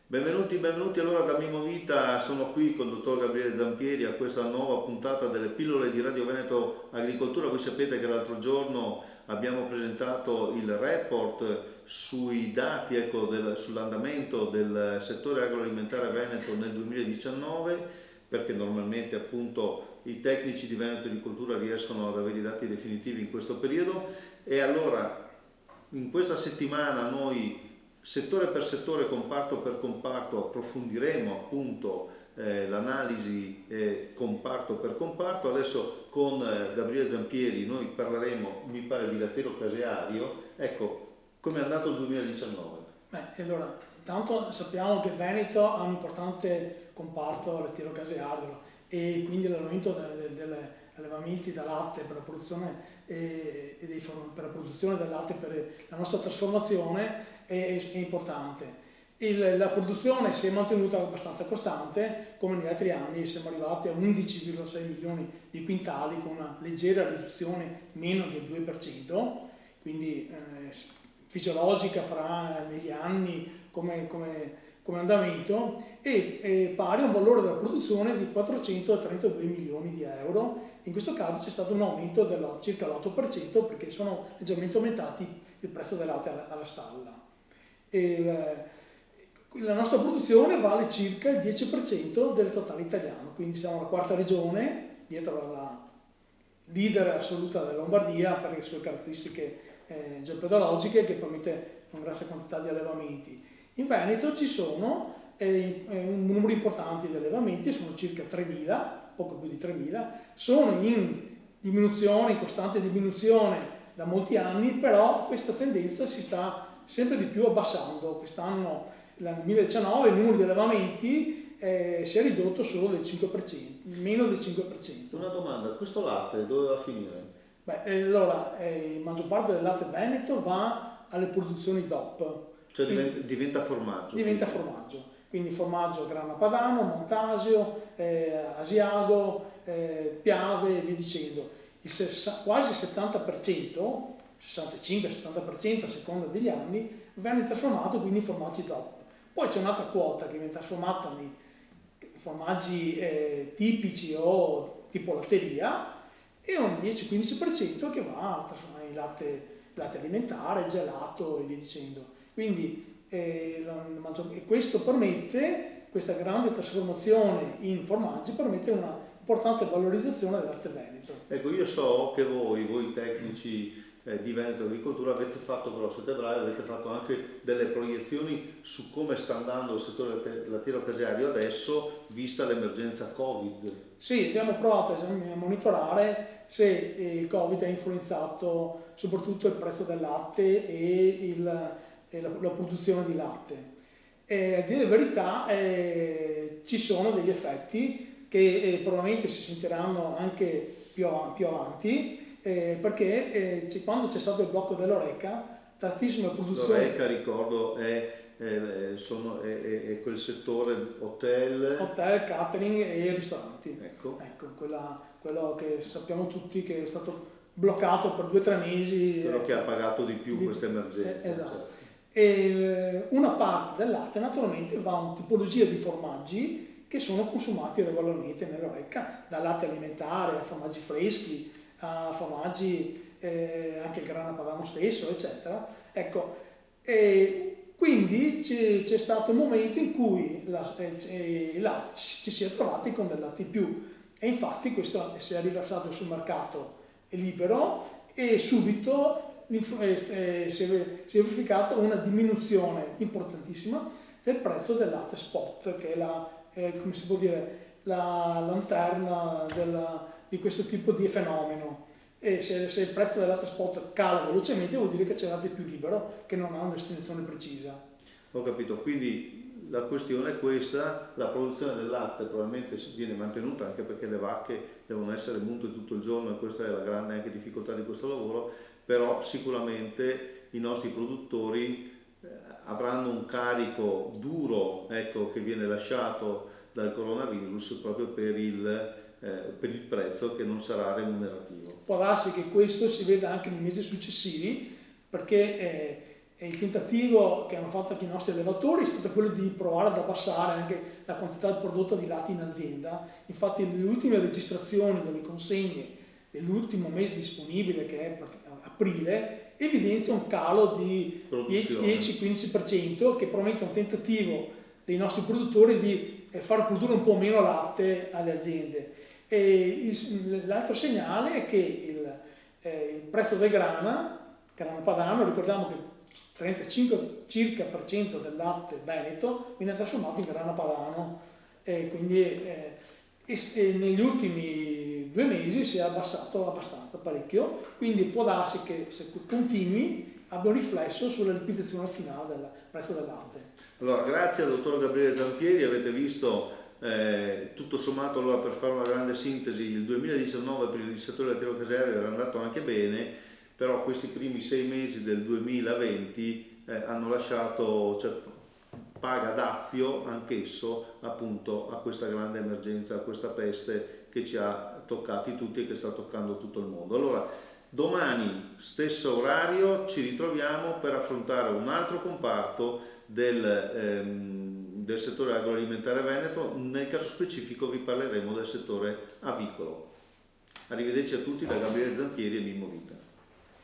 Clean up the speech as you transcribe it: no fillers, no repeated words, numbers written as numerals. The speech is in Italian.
Benvenuti, benvenuti. Allora da Mimo Vita sono qui con il dottor Gabriele Zampieri a questa nuova puntata delle pillole di Radio Veneto Agricoltura. Voi sapete che l'altro giorno abbiamo presentato il report sui dati, sull'andamento del settore agroalimentare veneto nel 2019, perché normalmente appunto i tecnici di Veneto Agricoltura riescono ad avere i dati definitivi in questo periodo. E allora in questa settimana noi settore per settore, comparto per comparto, approfondiremo appunto l'analisi comparto per comparto. Adesso con Gabriele Zampieri noi parleremo, mi pare, di lattiero caseario. Ecco, come è andato il 2019? Allora, intanto sappiamo che il Veneto ha un importante comparto lattiero caseario e quindi l'allevamento degli allevamenti da latte per la produzione per la produzione del latte per la nostra trasformazione è importante. La produzione si è mantenuta abbastanza costante, come negli altri anni siamo arrivati a 11,6 milioni di quintali con una leggera riduzione meno del 2%, quindi fisiologica negli anni come andamento, e pari a un valore della produzione di 432 milioni di euro. In questo caso c'è stato un aumento del circa l'8% perché sono leggermente aumentati il prezzo del latte alla stalla. La nostra produzione vale circa il 10% del totale italiano, quindi siamo la quarta regione dietro alla leader assoluta della Lombardia per le sue caratteristiche geopedologiche, che permette una grossa quantità di allevamenti. In Veneto ci sono un numero importante di allevamenti, sono circa 3.000, poco più di 3.000, sono in diminuzione, in costante diminuzione da molti anni, però questa tendenza si sta sempre di più abbassando. Quest'anno, nel 2019, il numero di allevamenti si è ridotto solo del 5%, meno del 5%. Una domanda, questo latte dove va a finire? Allora, la maggior parte del latte veneto va alle produzioni DOP. Cioè diventa formaggio? Diventa formaggio, quindi formaggio Grana Padano, Montasio, Asiago, Piave e via dicendo. Quasi il 70%, 65-70% a seconda degli anni, viene trasformato quindi in formaggi DOP. Poi c'è un'altra quota che viene trasformata nei formaggi tipici o tipo latteria, e un 10-15% che va a trasformare in latte alimentare, gelato e via dicendo. Quindi questo permette, questa grande trasformazione in formaggi permette una importante valorizzazione del latte veneto. Ecco, io so che voi tecnici di Veneto Agricoltura avete fatto, però a settembre avete fatto anche delle proiezioni su come sta andando il settore lattiero caseario adesso, vista l'emergenza Covid. Sì, abbiamo provato a monitorare se il Covid ha influenzato soprattutto il prezzo del latte e la produzione di latte. A dire la verità, ci sono degli effetti che probabilmente si sentiranno anche più avanti, perché quando c'è stato il blocco dell'Horeca, tantissime produzioni... L'Horeca, ricordo, è quel settore hotel, catering e ristoranti. Ecco Quello che sappiamo tutti che è stato bloccato per 2 o 3 mesi. Quello che ha pagato di più questa emergenza. Esatto. Certo. E una parte del latte naturalmente va a una tipologia di formaggi che sono consumati regolarmente nell'Horeca, da latte alimentare a formaggi freschi, a formaggi anche il grana padano stesso, eccetera. Ecco, quindi c'è stato un momento in cui ci si è trovati con del latte in più, e infatti questo si è riversato sul mercato libero, e subito si è verificata una diminuzione importantissima del prezzo del latte spot, che è come si può dire, la lanterna di questo tipo di fenomeno. E se il prezzo del latte spot cala velocemente, vuol dire che c'è latte più libero che non ha una destinazione precisa. Ho capito, quindi la questione è questa: la produzione del latte probabilmente viene mantenuta, anche perché le vacche devono essere munte tutto il giorno, e questa è la grande anche difficoltà di questo lavoro, però sicuramente i nostri produttori avranno un carico duro, ecco, che viene lasciato dal coronavirus proprio per il prezzo che non sarà remunerativo. Può darsi che questo si veda anche nei mesi successivi, perché E il tentativo che hanno fatto anche i nostri allevatori è stato quello di provare ad abbassare anche la quantità di prodotto di latte in azienda. Infatti le ultime registrazioni delle consegne dell'ultimo mese disponibile, che è aprile, evidenzia un calo di 10-15%, che probabilmente è un tentativo dei nostri produttori di far produrre un po' meno latte alle aziende. E l'altro segnale è che il prezzo del grano padano, ricordiamo che il 35 circa per cento del latte veneto viene trasformato in grano padano, e quindi negli ultimi 2 mesi si è abbassato abbastanza, parecchio, quindi può darsi che se continui abbia un riflesso sulla liquidazione finale del prezzo del latte. Allora, grazie al dottor Gabriele Zampieri. Avete visto, tutto sommato, allora, per fare una grande sintesi, il 2019 per il settore lattiero-caseario era andato anche bene, però questi primi 6 mesi del 2020 hanno lasciato, cioè, paga dazio anch'esso appunto a questa grande emergenza, a questa peste che ci ha toccati tutti e che sta toccando tutto il mondo. Allora, domani stesso orario ci ritroviamo per affrontare un altro comparto del settore agroalimentare veneto. Nel caso specifico vi parleremo del settore avicolo. Arrivederci a tutti da Gabriele Zampieri e Mimmo Vita.